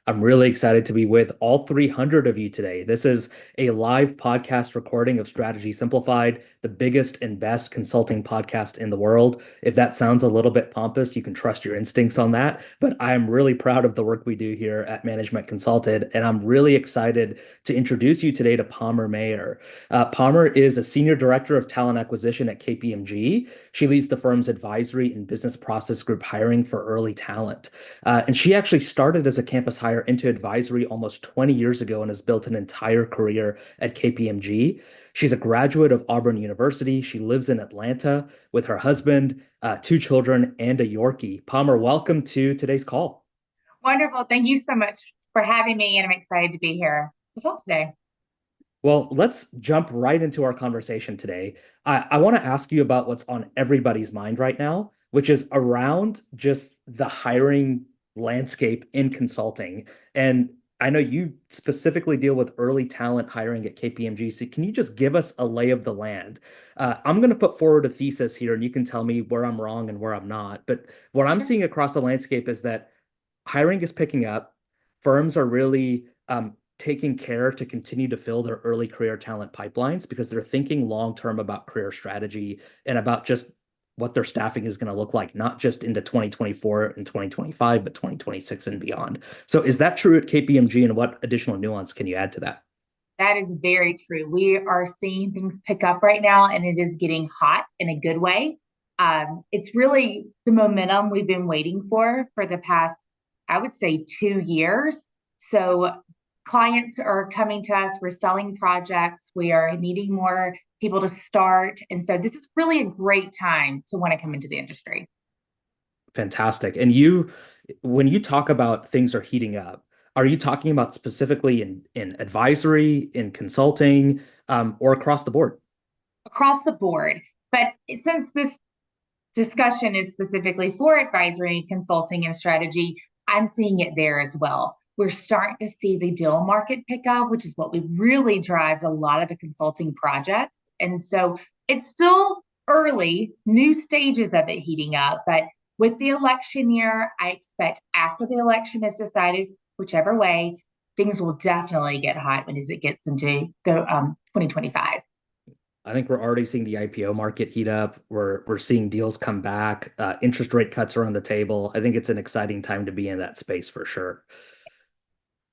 I'm really excited to be with all 300 of you today. This is a live podcast recording of Strategy Simplified, the biggest and best consulting podcast in the world. If that sounds a little bit pompous, you can trust your instincts on that. But I'm really proud of the work we do here at Management Consulted, and I'm really excited to introduce you today to Palmer Mayer. Palmer is a senior director of talent acquisition at KPMG. She leads the firm's advisory and business process group hiring for early talent. And she actually started as a campus hire into advisory almost 20 years ago and has built an entire career at KPMG. She's a graduate of Auburn University. She lives in Atlanta with her husband, two children, and a Yorkie. Palmer, welcome to today's call. Wonderful. Thank you so much for having me, and I'm excited to be here to talk today. Well, let's jump right into our conversation today. I want to ask you about what's on everybody's mind right now, which is around just the hiring landscape in consulting. And I know you specifically deal with early talent hiring at KPMG. So can you just give us a lay of the land? I'm going to put forward a thesis here, and you can tell me where I'm wrong and where I'm not. But what I'm Sure. seeing across the landscape is that hiring is picking up. Firms are really taking care to continue to fill their early career talent pipelines because they're thinking long term about career strategy and about just what their staffing is going to look like, not just into 2024 and 2025, but 2026 and beyond. So, is that true at KPMG, and what additional nuance can you add to that? That is very true. We are seeing things pick up right now, and it is getting hot in a good way. It's really the momentum we've been waiting for the past, I would say, 2 years. So clients are coming to us. We're selling projects. We are needing more people to start. And so this is really a great time to want to come into the industry. Fantastic. And you, when you talk about things are heating up, are you talking about specifically in advisory, in consulting, or across the board? Across the board. But since this discussion is specifically for advisory, consulting, and strategy, I'm seeing it there as well. We're starting to see the deal market pick up, which is what we really drives a lot of the consulting projects. And so it's still early, new stages of it heating up. But with the election year, I expect after the election is decided, whichever way, things will definitely get hot when as it gets into the 2025. I think we're already seeing the IPO market heat up. We're seeing deals come back. Interest rate cuts are on the table. I think it's an exciting time to be in that space for sure.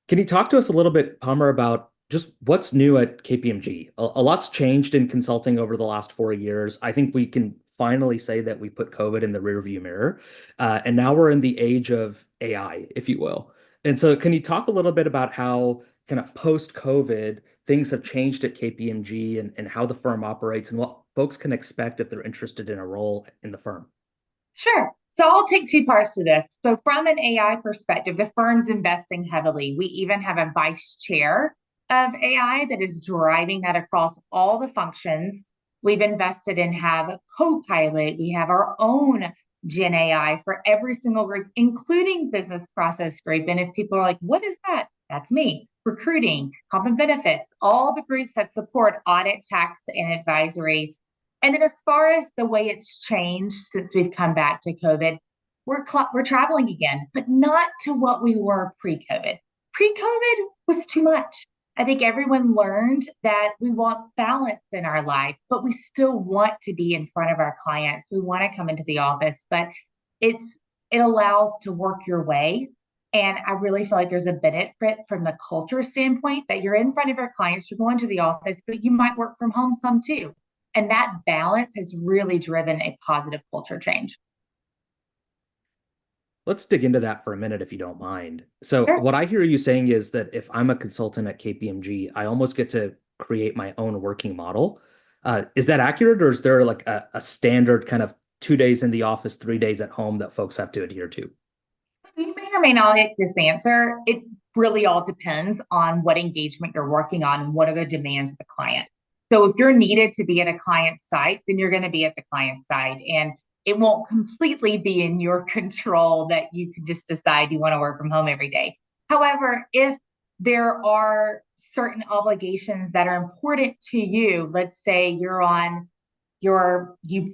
Can you talk to us a little bit, Palmer, about just what's new at KPMG? A lot's changed in consulting over the last 4 years. I think we can finally say that we put COVID in the rearview mirror, and now we're in the age of AI, if you will. And so, can you talk a little bit about how kind of post-COVID things have changed at KPMG and how the firm operates and what folks can expect if they're interested in a role in the firm? Sure. So I'll take two parts to this. So, from an AI perspective, the firm's investing heavily. We even have a vice chair of AI that is driving that across all the functions. We've invested in have Copilot. We have our own Gen AI for every single group, including business process group. And if people are like, what is that? That's me. Recruiting, comp and benefits, all the groups that support audit, tax, and advisory. And then, as far as the way it's changed since we've come back to COVID, we're traveling again, but not to what we were pre-COVID. Pre-COVID was too much. I think everyone learned that we want balance in our life, but we still want to be in front of our clients. We want to come into the office, but it allows to work your way. And I really feel like there's a benefit from the culture standpoint that you're in front of your clients, you're going to the office, but you might work from home some too. And that balance has really driven a positive culture change. Let's dig into that for a minute, if you don't mind. So, Sure. what I hear you saying is that if I'm a consultant at KPMG, I almost get to create my own working model. Is that accurate, or is there like a standard kind of 2 days in the office, 3 days at home that folks have to adhere to? You may or may not get this answer. It really all depends on what engagement you're working on and what are the demands of the client. So if you're needed to be at a client site, then you're going to be at the client side. And it won't completely be in your control that you can just decide you want to work from home every day. However, if there are certain obligations that are important to you, let's say you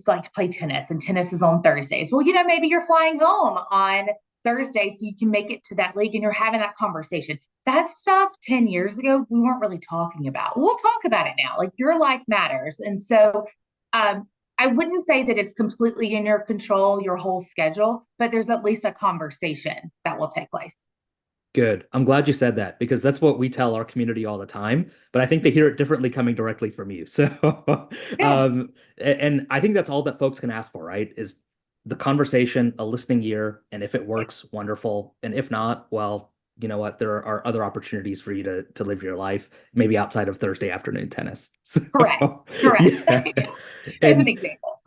like to play tennis and tennis is on Thursdays. Well, maybe you're flying home on Thursday so you can make it to that league and you're having that conversation. That stuff 10 years ago, we weren't really talking about. We'll talk about it now. Like your life matters. And so um, I wouldn't say that it's completely in your control, your whole schedule, but there's at least a conversation that will take place. Good. I'm glad you said that because that's what we tell our community all the time. But I think they hear it differently coming directly from you. So, Good. and I think that's all that folks can ask for, right? Is the conversation, a listening ear, and if it works, wonderful. And if not, well, you know what? There are other opportunities for you to live your life, maybe outside of Thursday afternoon tennis. So, Correct. Correct. yeah. As an And example.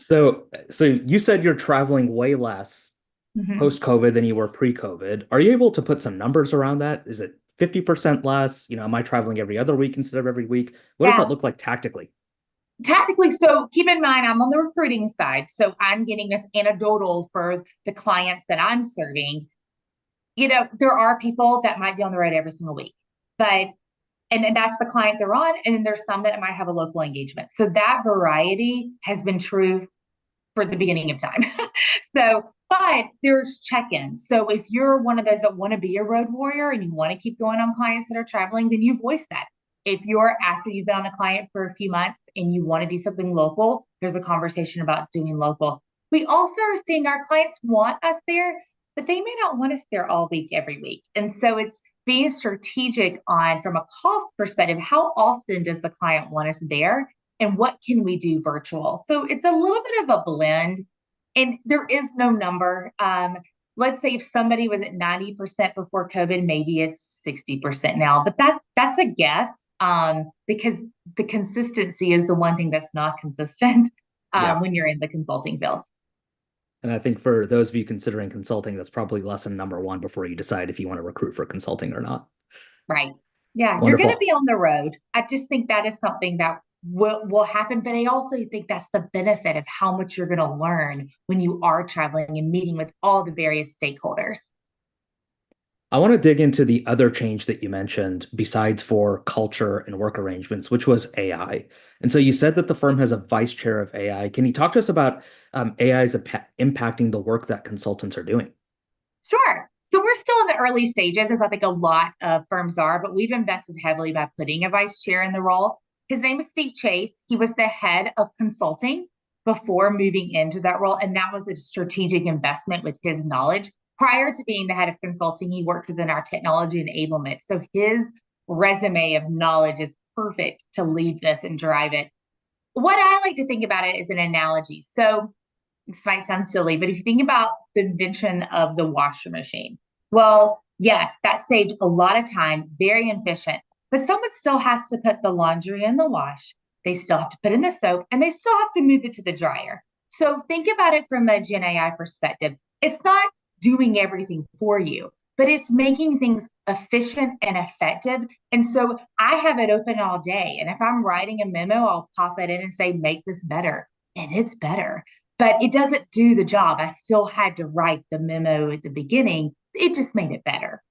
so you said you're traveling way less Mhm. post-COVID than you were pre-COVID. Are you able to put some numbers around that? Is it 50% less? Am I traveling every other week instead of every week? What does that Yeah. look like tactically? Tactically, so keep in mind, I'm on the recruiting side. So I'm getting this anecdotal for the clients that I'm serving. There are people that might be on the road every single week, but and then that's the client they're on. And then there's some that might have a local engagement. So that variety has been true for the beginning of time. But there's check-ins. So if you're one of those that want to be a road warrior and you want to keep going on clients that are traveling, then you voice that. If you're after you've been on a client for a few months and you want to do something local, there's a conversation about doing local. We also are seeing our clients want us there, but they may not want us there all week, every week. And so it's being strategic on from a cost perspective, how often does the client want us there? And what can we do virtual? So it's a little bit of a blend, and there is no number. Let's say if somebody was at 90% before COVID, maybe it's 60% now, but that's a guess because the consistency is the one thing that's not consistent Yeah. when you're in the consulting field. And I think for those of you considering consulting, that's probably lesson number one before you decide if you want to recruit for consulting or not. Right. Yeah, you're going to Wonderful. be on the road. I just think that is something that will happen, but I also think that's the benefit of how much you're going to learn when you are traveling and meeting with all the various stakeholders. I want to dig into the other change that you mentioned besides for culture and work arrangements, which was AI. And so you said that the firm has a vice chair of AI. Can you talk to us about AI's impacting the work that consultants are doing? Sure. So we're still in the early stages, as I think a lot of firms are, but we've invested heavily by putting a vice chair in the role. His name is Steve Chase. He was the head of consulting before moving into that role. And that was a strategic investment with his knowledge. Prior to being the head of consulting, he worked within our technology enablement. So his resume of knowledge is perfect to lead this and drive it. What I like to think about it is an analogy. So this might sound silly, but if you think about the invention of the washer machine, well, yes, that saved a lot of time, very efficient, but someone still has to put the laundry in the wash. They still have to put in the soap and they still have to move it to the dryer. So think about it from a Gen AI perspective. It's not doing everything for you, but it's making things efficient and effective. And so I have it open all day. And if I'm writing a memo, I'll pop it in and say, make this better. And it's better, but it doesn't do the job. I still had to write the memo at the beginning. It just made it better.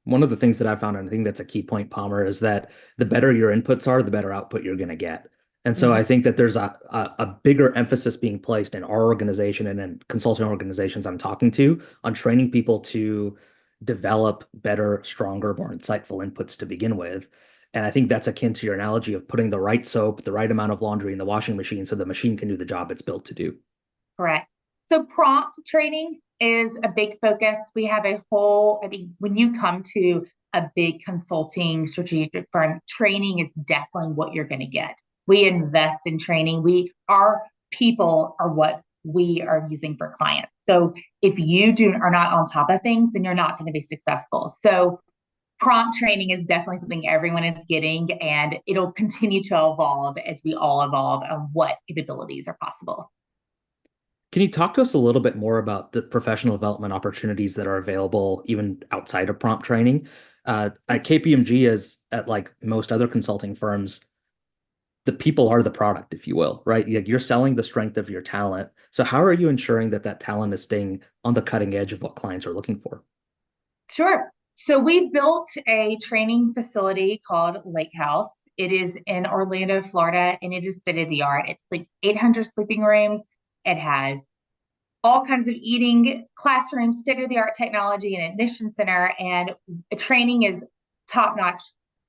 One of the things that I found, and I think that's a key point, Palmer, is that the better your inputs are, the better output you're going to get. And so Mhm. I think that there's a bigger emphasis being placed in our organization and in consulting organizations I'm talking to on training people to develop better, stronger, more insightful inputs to begin with. And I think that's akin to your analogy of putting the right soap, the right amount of laundry in the washing machine so the machine can do the job it's built to do. Correct. So prompt training is a big focus. We have a whole, I mean, when you come to a big consulting strategic firm, training is definitely what you're going to get. We invest in training. Our people are what we are using for clients. So if are not on top of things, then you're not going to be successful. So prompt training is definitely something everyone is getting, and it'll continue to evolve as we all evolve on what capabilities are possible. Can you talk to us a little bit more about the professional development opportunities that are available even outside of prompt training? At KPMG, as at like most other consulting firms, the people are the product, if you will, right? You're selling the strength of your talent. So how are you ensuring that that talent is staying on the cutting edge of what clients are looking for? Sure. So we built a training facility called Lake House. It is in Orlando, Florida, and it is state of the art. It's like 800 sleeping rooms. It has all kinds of eating classrooms, state-of-the-art technology, and admission center, and the training is top-notch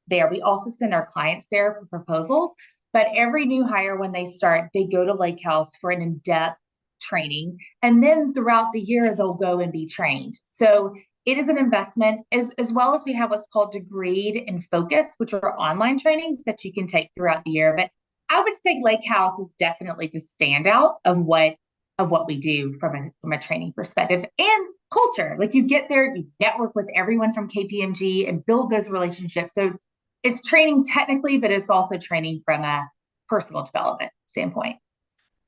there. We also send our clients there for proposals, but every new hire, when they start, they go to Lake House for an in-depth training, and then throughout the year, they'll go and be trained. So it is an investment, as well as we have what's called Degreed and Focus, which are online trainings that you can take throughout the year. But I would say Lake House is definitely the standout of what we do from a training perspective and culture. Like, you get there, you network with everyone from KPMG and build those relationships. So it's training technically, but it's also training from a personal development standpoint.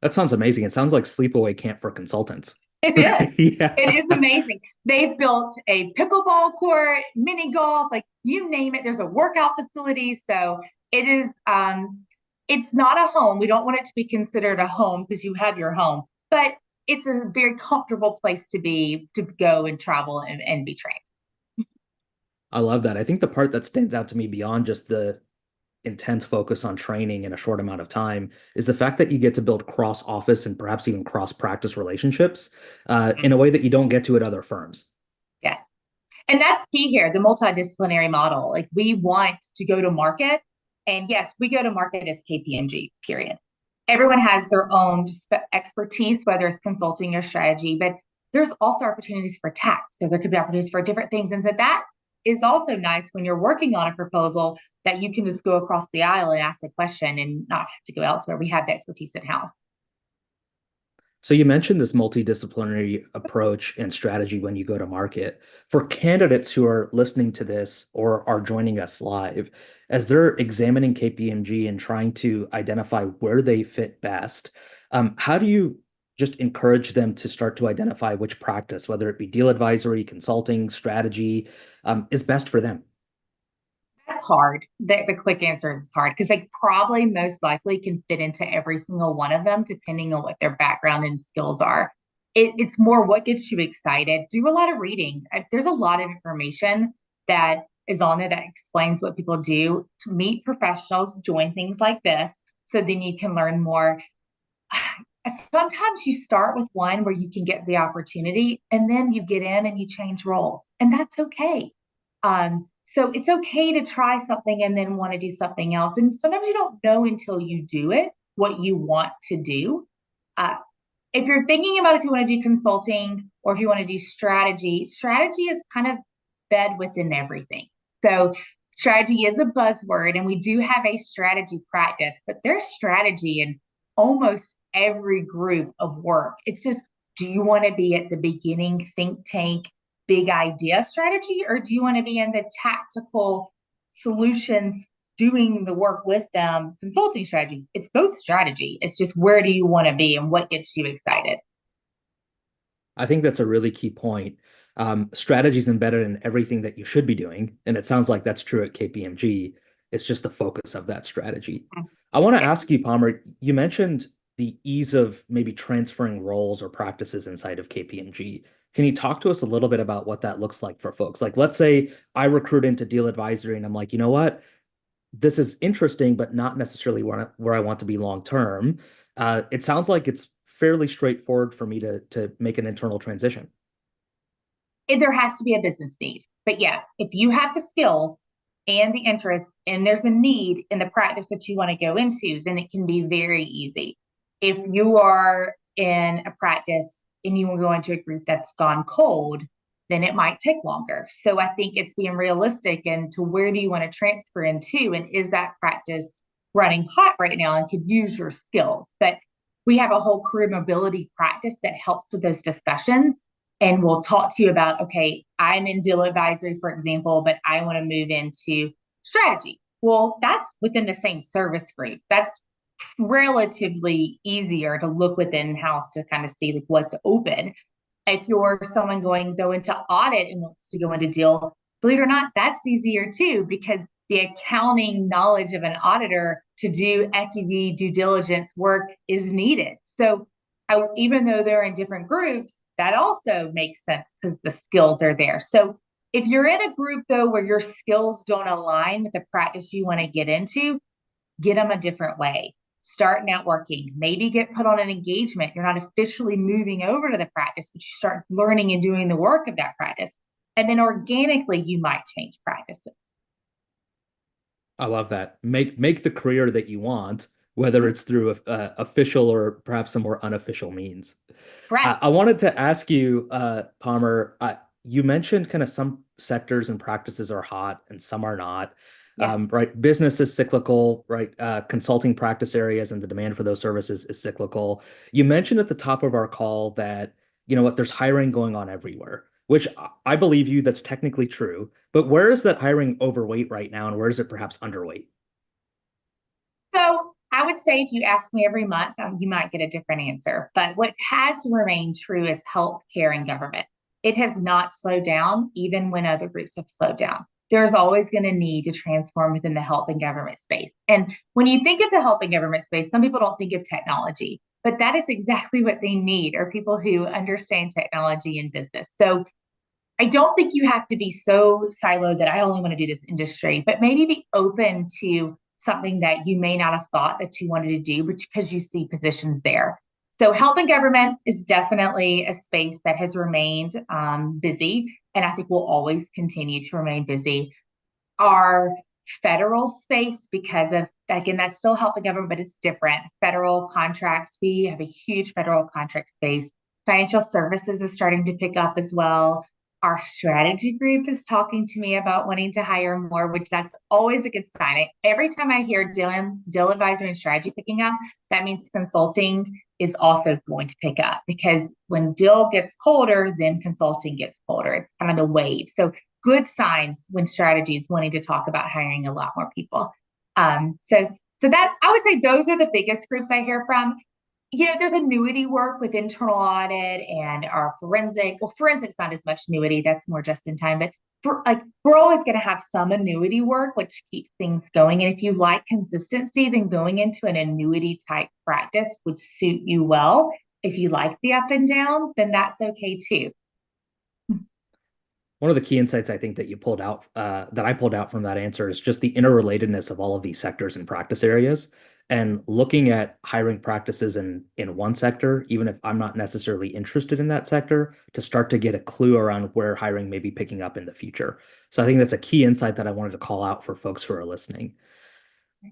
That sounds amazing. It sounds like sleepaway camp for consultants. It is. Yeah. It is amazing. They've built a pickleball court, mini golf, like you name it. There's a workout facility. So it is, it's not a home. We don't want it to be considered a home because you have your home, but it's a very comfortable place to go and travel and be trained. I love that. I think the part that stands out to me beyond just the intense focus on training in a short amount of time is the fact that you get to build cross office and perhaps even cross practice relationships in a way that you don't get to at other firms. Yeah. And that's key here, the multidisciplinary model. Like, we want to go to market. And yes, we go to market as KPMG, period. Everyone has their own expertise, whether it's consulting or strategy, but there's also opportunities for tax. So there could be opportunities for different things. And so that is also nice when you're working on a proposal, that you can just go across the aisle and ask a question and not have to go elsewhere. We have the expertise in-house. So you mentioned this multidisciplinary approach and strategy when you go to market. For candidates who are listening to this or are joining us live, as they're examining KPMG and trying to identify where they fit best, how do you just encourage them to start to identify which practice, whether it be deal advisory, consulting, strategy, is best for them? That's hard. The quick answer is hard because they probably most likely can fit into every single one of them, depending on what their background and skills are. It's more what gets you excited. Do a lot of reading. There's a lot of information that is on there that explains what people do. To meet professionals, join things like this, so then you can learn more. Sometimes you start with one where you can get the opportunity, and then you get in and you change roles, and that's okay. So it's okay to try something and then want to do something else. And sometimes you don't know until you do it what you want to do. Uh, if you're thinking about if you want to do consulting or if you want to do strategy, strategy is kind of fed within everything. So strategy is a buzzword, and we do have a strategy practice, but there's strategy in almost every group of work. It's just, do you want to be at the beginning think tank, big idea strategy, or do you want to be in the tactical solutions, doing the work with them, consulting strategy? It's both strategy. It's just, where do you want to be and what gets you excited? I think that's a really key point. Strategy is embedded in everything that you should be doing, and it sounds like that's true at KPMG. It's just the focus of that strategy. I want to Yeah. ask you, Palmer, you mentioned the ease of maybe transferring roles or practices inside of KPMG. Can you talk to us a little bit about what that looks like for folks? Like, let's say I recruit into deal advisory and I'm like, you know what? This is interesting, but not necessarily where I want to be long term. It sounds like it's fairly straightforward for me to make an internal transition. There has to be a business need. But yes, if you have the skills and the interest and there's a need in the practice that you want to go into, then it can be very easy. If you are in a practice and you will go into a group that's gone cold, then it might take longer. So I think it's being realistic into where do you want to transfer into, and is that practice running hot right now and could use your skills? But we have a whole career mobility practice that helps with those discussions, and we'll talk to you about, okay, I'm in deal advisory, for example, but I want to move into strategy. Well, that's within the same service group. That's relatively easier to look within house to kind of see like what's open. If you're someone going though into audit and wants to go into deal, believe it or not, that's easier too, because the accounting knowledge of an auditor to do equity due diligence work is needed. So even though they're in different groups, that also makes sense because the skills are there. So if you're in a group though where your skills don't align with the practice you want to get into, get them a different way. start networking, maybe get put on an engagement. You're not officially moving over to the practice, but you start learning and doing the work of that practice. And then organically, you might change practices. I love that. Make the career that you want, whether it's through official or perhaps some more unofficial means. Correct. I wanted to ask you, Palmer, you mentioned kind of some sectors and practices are hot and some are not. Yes. Right? Business is cyclical, right? Consulting practice areas and the demand for those services is cyclical. You mentioned at the top of our call that, you know what, there's hiring going on everywhere, which I believe you, that's technically true. But where is that hiring overweight right now, and where is it perhaps underweight? So I would say if you ask me every month, you might get a different answer. But what has remained true is healthcare and government. It has not slowed down, even when other groups have slowed down. There's always going to need to transform within the health and government space. And when you think of the health and government space, some people don't think of technology, but that is exactly what they need, are people who understand technology and business. So I don't think you have to be so siloed that I only want to do this industry, but maybe be open to something that you may not have thought that you wanted to do, but because you see positions there. So, health and government is definitely a space that has remained busy, and I think will always continue to remain busy. Our federal space, because of, again, that's still health and government, but it's different. Federal contracts, we have a huge federal contract space. Financial services is starting to pick up as well. Our strategy group is talking to me about wanting to hire more, which that's always a good sign. Every time I hear deal advisory and strategy picking up, that means consulting is also going to pick up, because when deal gets colder, then consulting gets colder. It's kind of the wave. So good signs when strategy is wanting to talk about hiring a lot more people. So that, I would say those are the biggest groups I hear from. There's annuity work with internal audit and our forensic. Well, forensics not as much annuity, that's more just in time, but we're always going to have some annuity work, which keeps things going. And if you like consistency, then going into an annuity type practice would suit you well. If you like the up and down, then that's okay too. One of the key insights I think that you pulled out, that I pulled out from that answer is just the interrelatedness of all of these sectors and practice areas. And looking at hiring practices in one sector, even if I'm not necessarily interested in that sector, to start to get a clue around where hiring may be picking up in the future. So I think that's a key insight that I wanted to call out for folks who are listening.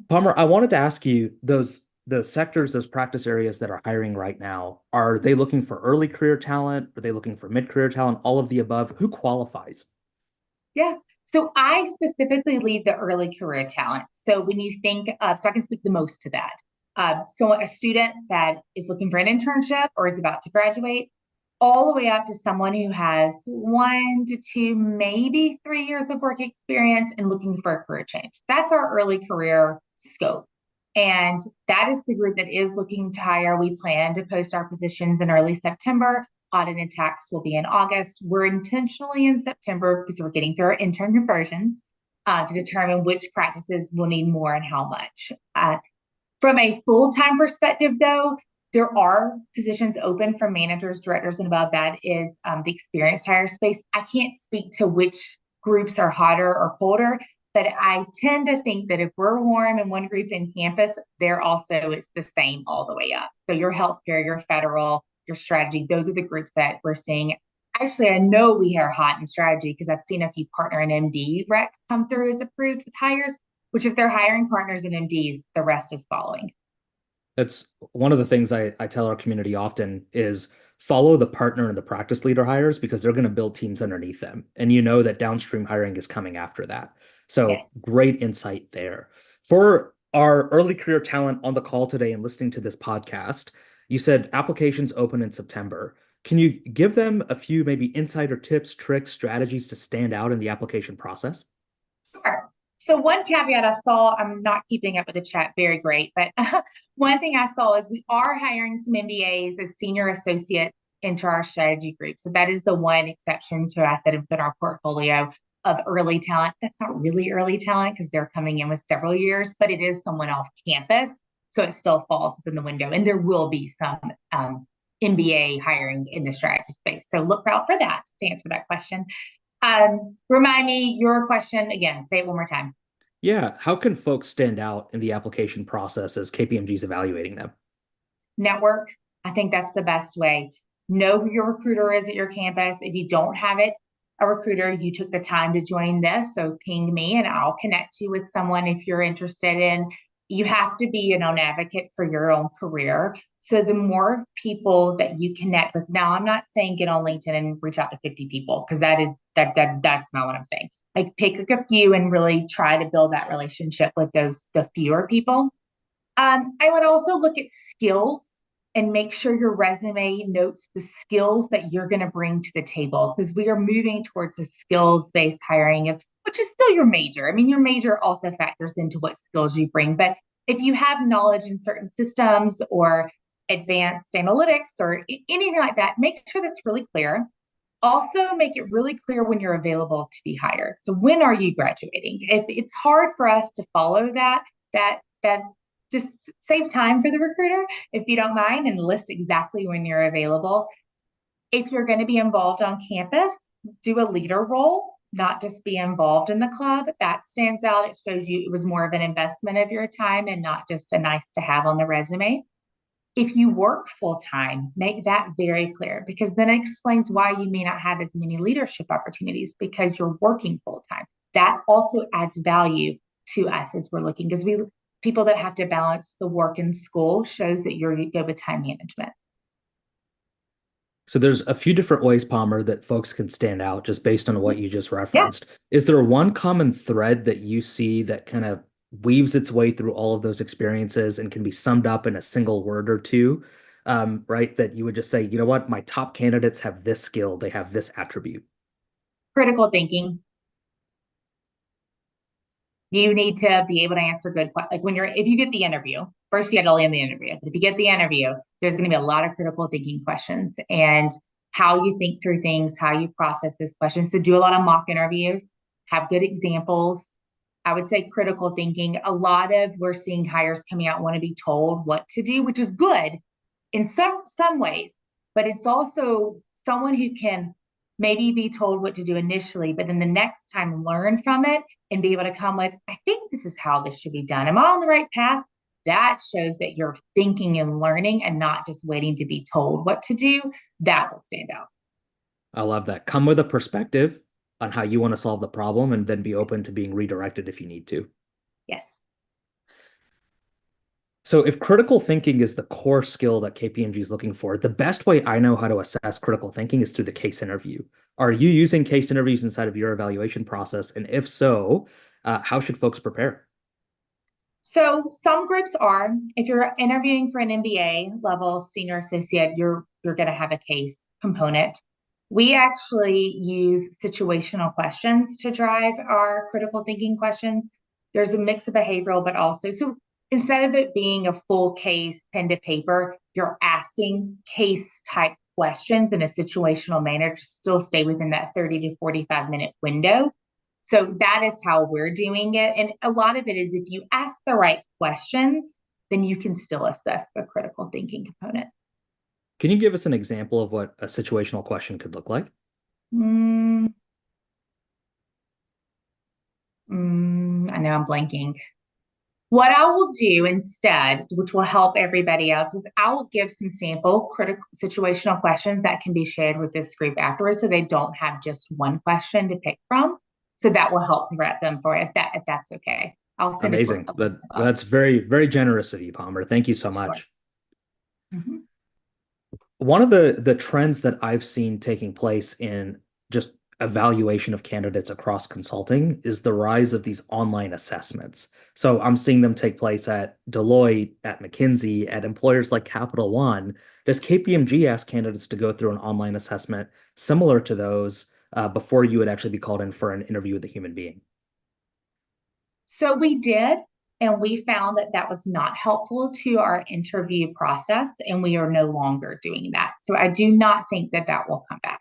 Palmer, I wanted to ask you, those sectors, those practice areas that are hiring right now, are they looking for early career talent? Are they looking for mid-career talent? All of the above? Who qualifies? Yeah. So I specifically lead the early career talent. So when you think of, so I can speak the most to that. So a student that is looking for an internship or is about to graduate, all the way up to someone who has 1 to 2, maybe 3 years of work experience and looking for a career change. That's our early career scope. And that is the group that is looking to hire. We plan to post our positions in early September. Audit and tax will be in August. We're intentionally in September because we're getting through our intern conversions to determine which practices will need more and how much. From a full-time perspective, though, there are positions open for managers, directors, and above. That is the experienced hire space. I can't speak to which groups are hotter or colder, but I tend to think that if we're warm in one group in campus, there also it's the same all the way up. So your healthcare, your federal, your strategy, those are the groups that we're seeing. Actually, I know we are hot in strategy because I've seen a few partner and MD recs come through as approved with hires, which if they're hiring partners and MDs, the rest is following. That's one of the things I tell our community often is follow the partner and the practice leader hires because they're going to build teams underneath them. And you know that downstream hiring is coming after that. Yes. So great insight there. For our early career talent on the call today and listening to this podcast, you said applications open in September. Can you give them a few maybe insider tips, tricks, strategies to stand out in the application process? Sure. So one caveat I saw, I'm not keeping up with the chat very great, but one thing I saw is we are hiring some MBAs as senior associates into our strategy group. So that is the one exception to us that have been our portfolio of early talent. That's not really early talent because they're coming in with several years, but it is someone off campus. So it still falls within the window. And there will be some MBA hiring in the strategy space. So look out for that to answer that question. Remind me your question again. Say it one more time. Yeah, how can folks stand out in the application process as KPMG is evaluating them? Network, I think that's the best way. Know who your recruiter is at your campus. If you don't have it, a recruiter, you took the time to join this, so ping me and I'll connect you with someone if you're interested in. You have to be an advocate for your own career. So the more people that you connect with, now I'm not saying get on LinkedIn and reach out to 50 people because that's not what I'm saying. Like pick a few and really try to build that relationship with the fewer people. I would also look at skills and make sure your resume notes the skills that you're going to bring to the table because we are moving towards a skills-based hiring of which is still your major. I mean, your major also factors into what skills you bring, but if you have knowledge in certain systems or advanced analytics or anything like that, make sure that's really clear. Also, make it really clear when you're available to be hired. So, when are you graduating? If it's hard for us to follow that just save time for the recruiter if you don't mind and list exactly when you're available. If you're going to be involved on campus, do a leader role, not just be involved in the club. That stands out. It shows you it was more of an investment of your time and not just a nice to have on the resume. If you work full time, make that very clear because then it explains why you may not have as many leadership opportunities because you're working full time. That also adds value to us as we're looking because we people that have to balance the work and school shows that you're good with time management. So there's a few different ways, Palmer, that folks can stand out just based on what you just Yeah, referenced. Is there one common thread that you see that kind of weaves its way through all of those experiences and can be summed up in a single word or two, right? That you would just say, you know what, my top candidates have this skill, they have this attribute. critical thinking. You need to be able to answer good questions. Like when you're, if you get the interview, first you got to land the interview. But if you get the interview, there's going to be a lot of critical thinking questions and how you think through things, how you process these questions. So do a lot of mock interviews, have good examples. I would say critical thinking. A lot of we're seeing hires coming out want to be told what to do, which is good in some ways, but it's also someone who can maybe be told what to do initially, but then the next time learn from it and be able to come with, I think this is how this should be done. Am I on the right path? That shows that you're thinking and learning and not just waiting to be told what to do. That will stand out. I love that. Come with a perspective on how you want to solve the problem and then be open to being redirected if you need to. Yes. So if critical thinking is the core skill that KPMG is looking for, the best way I know how to assess critical thinking is through the case interview. Are you using case interviews inside of your evaluation process? And if so, how should folks prepare? So some groups are, if you're interviewing for an MBA level senior associate, you're going to have a case component. We actually use situational questions to drive our critical thinking questions. There's a mix of behavioral, but also so instead of it being a full case pen to paper, you're asking case type questions in a situational manner to still stay within that 30 to 45-minute window. So that is how we're doing it. And a lot of it is if you ask the right questions, then you can still assess the critical thinking component. Can you give us an example of what a situational question could look like? Mm, I know I'm blanking. What I will do instead, which will help everybody else, is I will give some sample critical situational questions that can be shared with this group afterwards so they don't have just one question to pick from. So that will help direct them for it if that's okay. I'll send it to Amazing. That's very, very generous of you, Palmer. Thank you so sure. much. Mhm. One of the trends that I've seen taking place in just evaluation of candidates across consulting is the rise of these online assessments. So I'm seeing them take place at Deloitte, at McKinsey, at employers like Capital One. Does KPMG ask candidates to go through an online assessment similar to those before you would actually be called in for an interview with a human being? So we did, and we found that that was not helpful to our interview process, and we are no longer doing that. So I do not think that that will come back.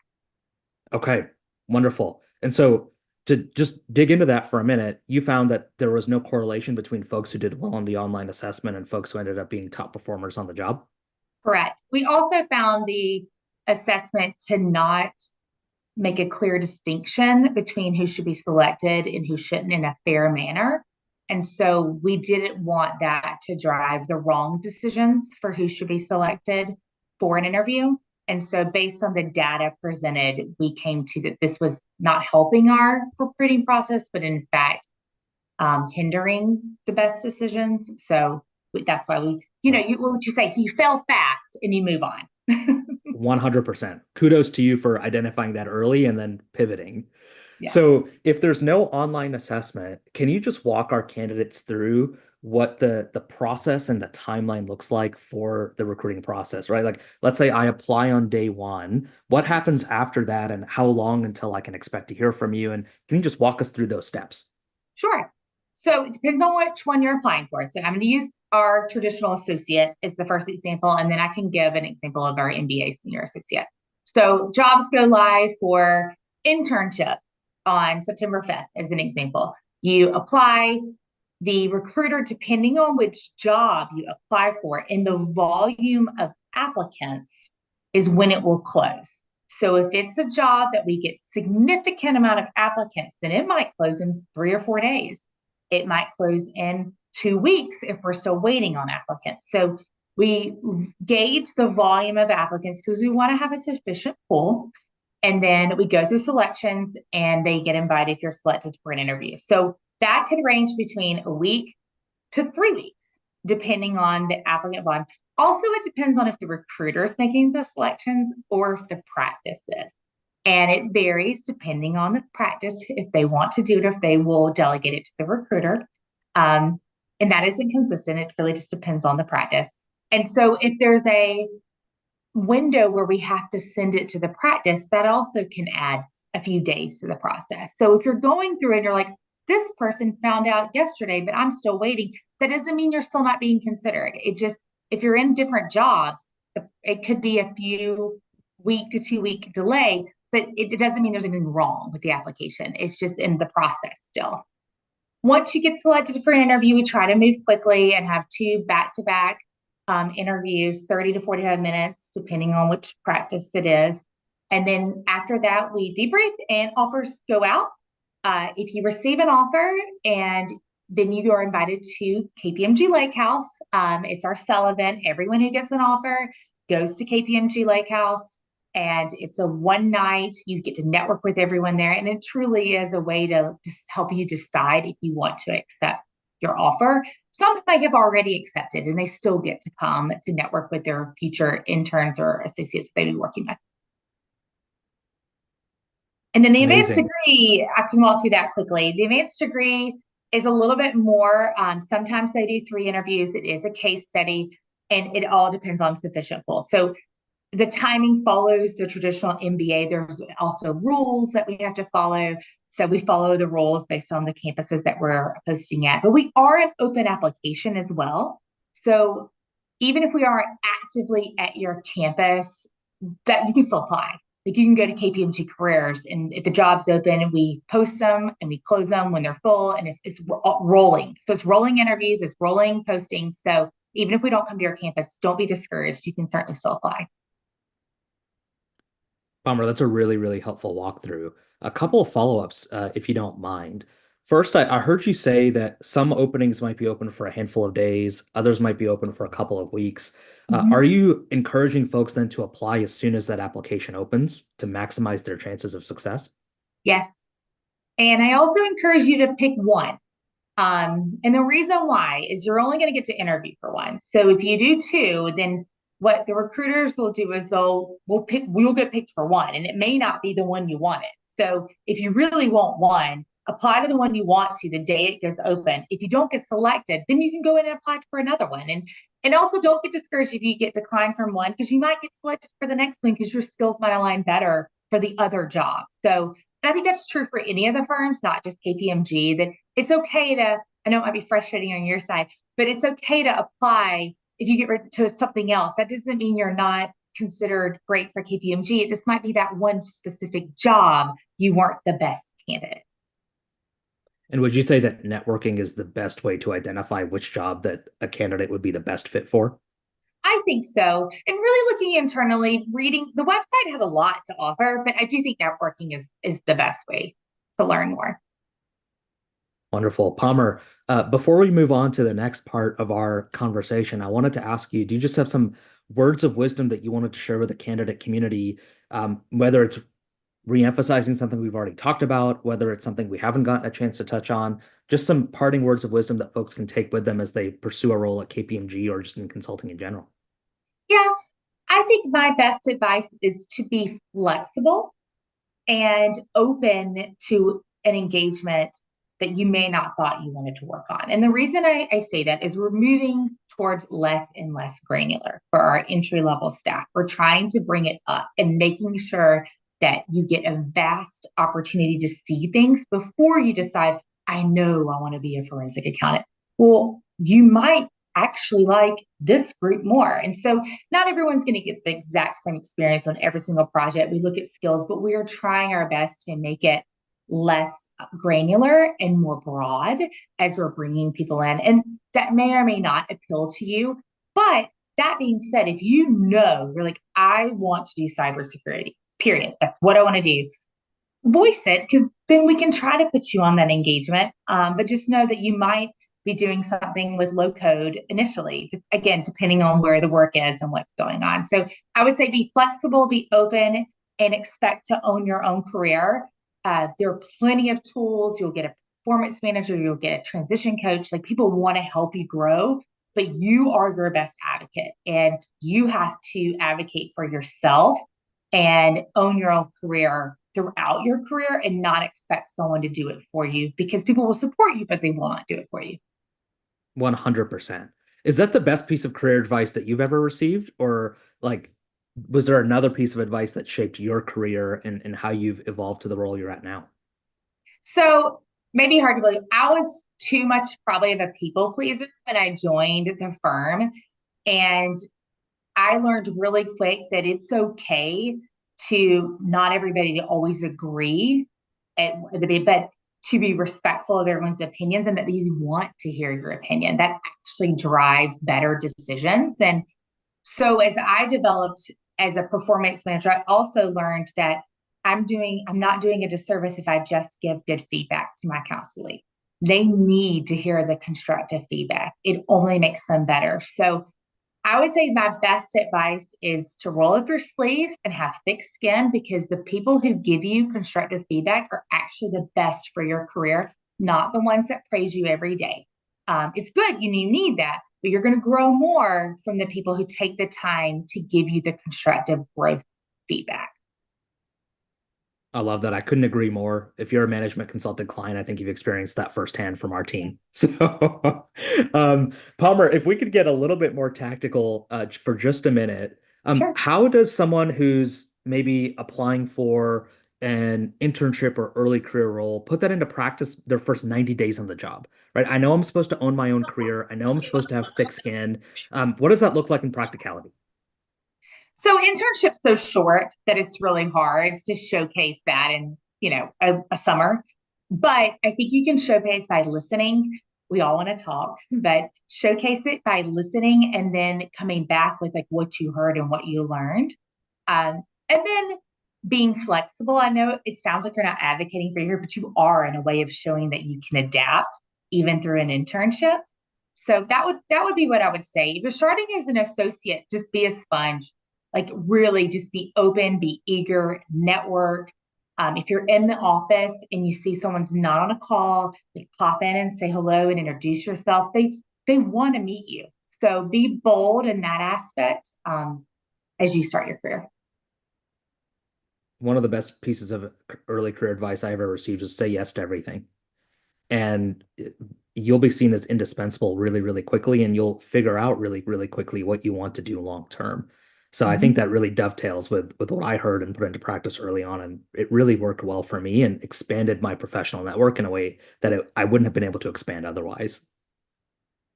Okay, wonderful. And so to just dig into that for a minute, you found that there was no correlation between folks who did well on the online assessment and folks who ended up being top performers on the job. Correct. We also found the assessment to not make a clear distinction between who should be selected and who shouldn't in a fair manner. And so we didn't want that to drive the wrong decisions for who should be selected for an interview. And so based on the data presented, we came to that this was not helping our recruiting process, but in fact, hindering the best decisions. So that's why what would you say? You fail fast and you move on. 100%. Kudos to you for identifying that early and then pivoting. Yeah. So, if there's no online assessment, can you just walk our candidates through what the process and the timeline looks like for the recruiting process, right? Like, let's say I apply on day one. What happens after that, and how long until I can expect to hear from you? And can you just walk us through those steps? Sure. So it depends on which one you're applying for. So I'm going to use our traditional associate as the first example, and then I can give an example of our MBA senior associate. So jobs go live for internship on September 5th, as an example. You apply, the recruiter, depending on which job you apply for and the volume of applicants, is when it will close. So if it's a job that we get significant amount of applicants, then it might close in 3 or 4 days. It might close in 2 weeks if we're still waiting on applicants. So we gauge the volume of applicants because we want to have a sufficient pool. And then we go through selections and they get invited if you're selected for an interview. So that could range between a week to 3 weeks, depending on the applicant volume. Also, it depends on if the recruiter is making the selections or if the practice is. And it varies depending on the practice, if they want to do it, or if they will delegate it to the recruiter. And that isn't consistent. It really just depends on the practice. And so if there's a window where we have to send it to the practice, that also can add a few days to the process. So if you're going through and you're like, this person found out yesterday, but I'm still waiting, that doesn't mean you're still not being considered. It just, if you're in different jobs, it could be a few week to 2 week delay, but it doesn't mean there's anything wrong with the application. It's just in the process still. Once you get selected for an interview, we try to move quickly and have two back-to-back interviews, 30 to 45 minutes, depending on which practice it is. And then after that, we debrief and offers go out. If you receive an offer, and then you are invited to KPMG Lake House. It's our sell event. Everyone who gets an offer goes to KPMG Lake House, and it's a one night. You get to network with everyone there, and it truly is a way to just help you decide if you want to accept your offer. Some might have already accepted, and they still get to come to network with their future interns or associates they'll be working with. And then the advanced Amazing. degree, I can walk through that quickly. The advanced degree is a little bit more. Sometimes they do 3 interviews. It is a case study, and it all depends on sufficient pool. So the timing follows the traditional MBA. There's also rules that we have to follow. So we follow the rules based on the campuses that we're posting at. But we are an open application as well. So even if we are actively at your campus, that you can still apply. Like you can go to KPMG Careers, and if the job's open, and we post them and we close them when they're full, and it's rolling. So it's rolling interviews, it's rolling postings. So even if we don't come to your campus, don't be discouraged. You can certainly still apply. Bummer, that's a really, really helpful walkthrough. A couple of follow-ups, if you don't mind. First, I heard you say that some openings might be open for a handful of days, others might be open for a couple of weeks. Are Mhm. you encouraging folks then to apply as soon as that application opens to maximize their chances of success? Yes. And I also encourage you to pick one. And the reason why is you're only going to get to interview for one. So if you do two, then what the recruiters will do is we'll get picked for one, and it may not be the one you wanted. So if you really want one, apply to the one you want to the day it goes open. If you don't get selected, then you can go in and apply for another one. And also don't get discouraged if you get declined from one, because you might get selected for the next one because your skills might align better for the other job. So, and I think that's true for any of the firms, not just KPMG, that it's okay to, I know it might be frustrating on your side, but it's okay to apply if you get to something else. That doesn't mean you're not considered great for KPMG. This might be that one specific job you weren't the best candidate. And would you say that networking is the best way to identify which job that a candidate would be the best fit for? I think so. And really looking internally, reading the website has a lot to offer, but I do think networking is the best way to learn more. Wonderful. Palmer, before we move on to the next part of our conversation, I wanted to ask you, do you just have some words of wisdom that you wanted to share with the candidate community, whether it's re-emphasizing something we've already talked about, whether it's something we haven't gotten a chance to touch on, just some parting words of wisdom that folks can take with them as they pursue a role at KPMG or just in consulting in general? Yeah, I think my best advice is to be flexible and open to an engagement that you may not thought you wanted to work on. And the reason I say that is we're moving towards less and less granular for our entry level staff. We're trying to bring it up and making sure that you get a vast opportunity to see things before you decide, I know I want to be a forensic accountant. Well, you might actually like this group more. And so not everyone's going to get the exact same experience on every single project. We look at skills, but we are trying our best to make it less granular and more broad as we're bringing people in. And that may or may not appeal to you. But that being said, if you know you're like, I want to do cybersecurity, period. That's what I want to do. Voice it because then we can try to put you on that engagement. But just know that you might be doing something with low code initially, again, depending on where the work is and what's going on. So I would say be flexible, be open, and expect to own your own career. There are plenty of tools. You'll get a performance manager, you'll get a transition coach. Like people want to help you grow, but you are your best advocate and you have to advocate for yourself and own your own career throughout your career and not expect someone to do it for you because people will support you, but they will not do it for you. 100%. Is that the best piece of career advice that you've ever received? Or like, was there another piece of advice that shaped your career and how you've evolved to the role you're at now? So maybe hard to believe. I was too much probably of a people pleaser when I joined the firm. And I learned really quick that it's okay to not everybody to always agree at the debate, but to be respectful of everyone's opinions and that they want to hear your opinion. That actually drives better decisions. And so as I developed as a performance manager, I also learned that I'm not doing a disservice if I just give good feedback to my counsel lead. They need to hear the constructive feedback. It only makes them better. So I would say my best advice is to roll up your sleeves and have thick skin because the people who give you constructive feedback are actually the best for your career, not the ones that praise you every day. It's good, you need that, but you're going to grow more from the people who take the time to give you the constructive growth feedback. I love that. I couldn't agree more. If you're a management consultant client, I think you've experienced that firsthand from our team. So, Palmer, if we could get a little bit more tactical for just a minute, Sure. how does someone who's maybe applying for an internship or early career role put that into practice their first 90 days on the job, right? I know I'm supposed to own my own career. I know I'm supposed to have thick skin. What does that look like in practicality? So internship's so short that it's really hard to showcase that in, a summer. But I think you can showcase by listening. We all want to talk, but showcase it by listening and then coming back with like what you heard and what you learned. And then being flexible. I know it sounds like you're not advocating for your, but you are in a way of showing that you can adapt even through an internship. So that would be what I would say. If you're starting as an associate, just be a sponge. Like really just be open, be eager, network. If you're in the office and you see someone's not on a call, like pop in and say hello and introduce yourself. They want to meet you. So be bold in that aspect as you start your career. One of the best pieces of early career advice I ever received is say yes to everything. And you'll be seen as indispensable really, really quickly, and you'll figure out really, really quickly what you want to do long term. So I think Mhm. that really dovetails with what I heard and put into practice early on, and it really worked well for me and expanded my professional network in a way that I wouldn't have been able to expand otherwise.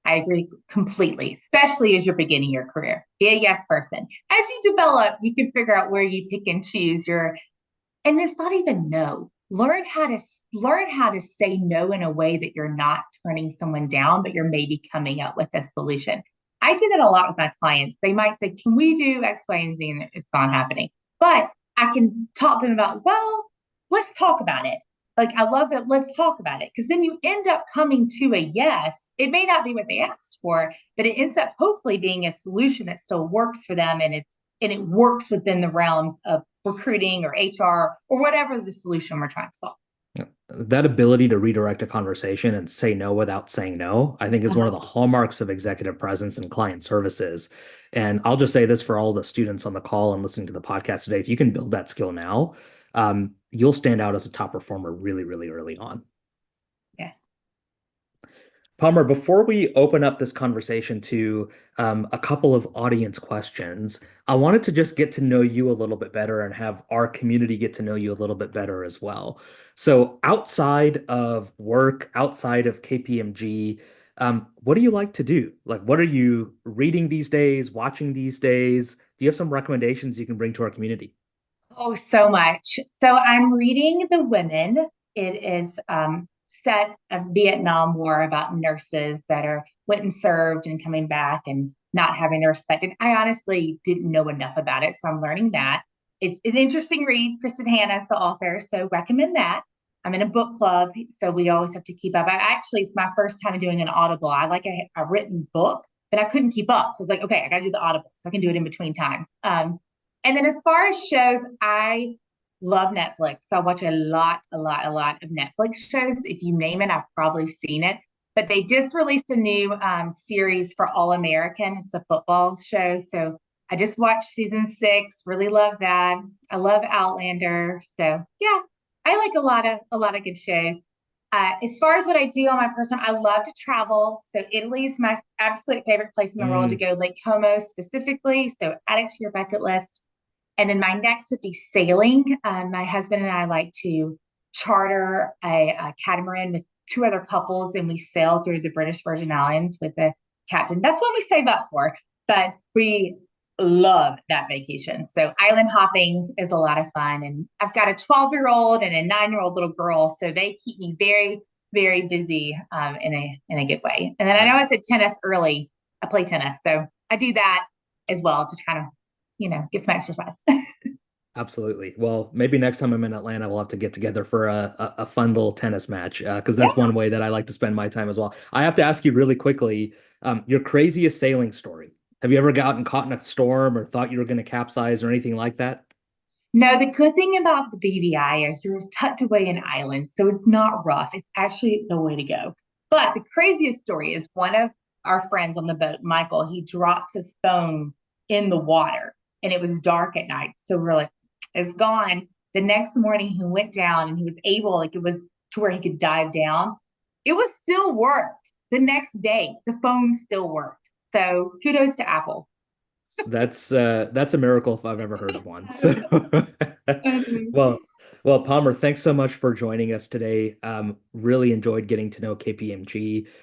I agree completely, especially as you're beginning your career. Be a yes person. As you develop, you can figure out where you pick and choose your, and it's not even no. Learn how to say no in a way that you're not turning someone down, but you're maybe coming up with a solution. I do that a lot with my clients. They might say, "Can we do X, Y, and Z?" And it's not happening. But I can talk to them about, well, let's talk about it. Like, I love that. Let's talk about it. Because then you end up coming to a yes. It may not be what they asked for, but it ends up hopefully being a solution that still works for them, and it works within the realms of recruiting or HR or whatever the solution we're trying to solve. Yeah. That ability to redirect a conversation and say no without saying no, I think is one of the Uh-huh. hallmarks of executive presence and client services. And I'll just say this for all the students on the call and listening to the podcast today, if you can build that skill now, you'll stand out as a top performer really, really early on. Yeah. Palmer, before we open up this conversation to a couple of audience questions, I wanted to just get to know you a little bit better and have our community get to know you a little bit better as well. So, outside of work, outside of KPMG, what do you like to do? Like, what are you reading these days, watching these days? Do you have some recommendations you can bring to our community? Oh, so much. So I'm reading The Women. It is set a Vietnam War about nurses that are went and served and coming back and not having the respect. And I honestly didn't know enough about it, so I'm learning that. It's an interesting read. Kristen Hanna's the author, so recommend that. I'm in a book club, so we always have to keep up. I actually, it's my first time doing an Audible. I like a written book, but I couldn't keep up. So I was like, okay, I got to do the Audible, so I can do it in between times. And then as far as shows, I love Netflix. So I watch a lot of Netflix shows. If you name it, I've probably seen it. But they just released a new series for All American. It's a football show. So I just watched season 6. Really love that. I love Outlander. So yeah, I like a lot of good shows. As far as what I do on my personal, I love to travel. So Italy is my absolute favorite place in the world to Mm, go. Lake Como specifically. So add it to your bucket list. And then my next would be sailing. My husband and I like to charter a catamaran with 2 other couples, and we sail through the British Virgin Islands with the captain. That's what we save up for, but we love that vacation. So island hopping is a lot of fun. And I've got a 12-year-old and a 9-year-old little girl, so they keep me very, very busy in a good way. And then I know I said tennis early. I play tennis, so I do that as well to kind of get some exercise. absolutely. Well, maybe next time I'm in Atlanta, we'll have to get together for a fun little tennis match because Yeah. that's one way that I like to spend my time as well. I have to ask you really quickly, your craziest sailing story. Have you ever gotten caught in a storm or thought you were going to capsize or anything like that? No, the good thing about the BVI is you're tucked away in islands, so it's not rough. It's actually the way to go. But the craziest story is one of our friends on the boat, Michael, he dropped his phone in the water and it was dark at night. So we're like, it's gone. The next morning he went down and he was able, like it was to where he could dive down. It was still worked. The next day, the phone still worked. So kudos to Apple. That's a miracle if I've ever heard of one. So well, well, Palmer, thanks so much for joining us today. Really enjoyed getting to know KPMG.